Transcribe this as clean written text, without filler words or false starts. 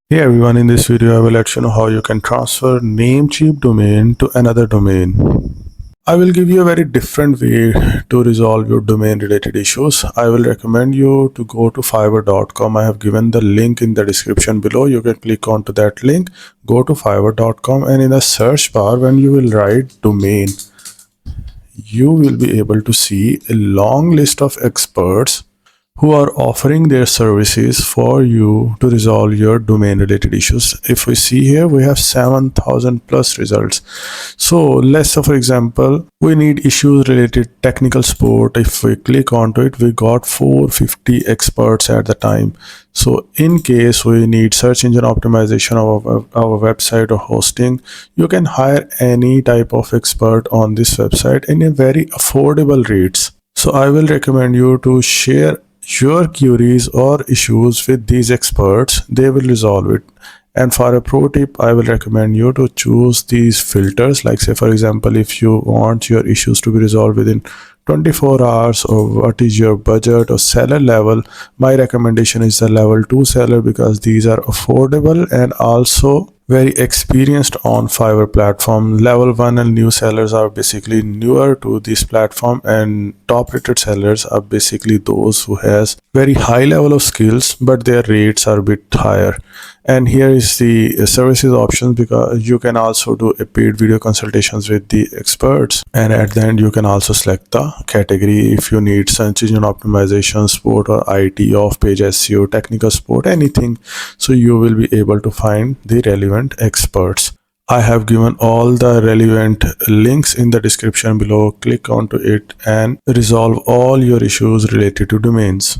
Hey everyone, in this video I will let you know how you can transfer Namecheap domain to another domain. I will give you a very different way to resolve your domain related issues. I will recommend you to go to fiverr.com. I have given the link in the description below. You can click onto that link, go to fiverr.com, and in the search bar when you will write domain, you will be able to see a long list of experts who are offering their services for you to resolve your domain related issues. If we see here, we have 7,000 plus results. So let's say, for example, we need issues related technical support. If we click onto it, we got 450 experts at the time. So in case we need search engine optimization of our website or hosting, you can hire any type of expert on this website in a very affordable rates. So I will recommend you to share your queries or issues with these experts. They will resolve it. And for a pro tip, I will recommend you to choose these filters. Like say, for example, if you want your issues to be resolved within 24 hours, or what is your budget or seller level, my recommendation is the level 2 seller, because these are affordable and also very experienced on Fiverr platform. Level 1 and new sellers are basically newer to this platform, and top rated sellers are basically those who has very high level of skills but their rates are a bit higher. And here is the services options, because you can also do a paid video consultations with the experts, and at the end you can also select the category if you need search engine optimization support or IT, off page SEO, technical support, anything. So you will be able to find the relevant experts. I have given all the relevant links in the description below. Click onto it and resolve all your issues related to domains.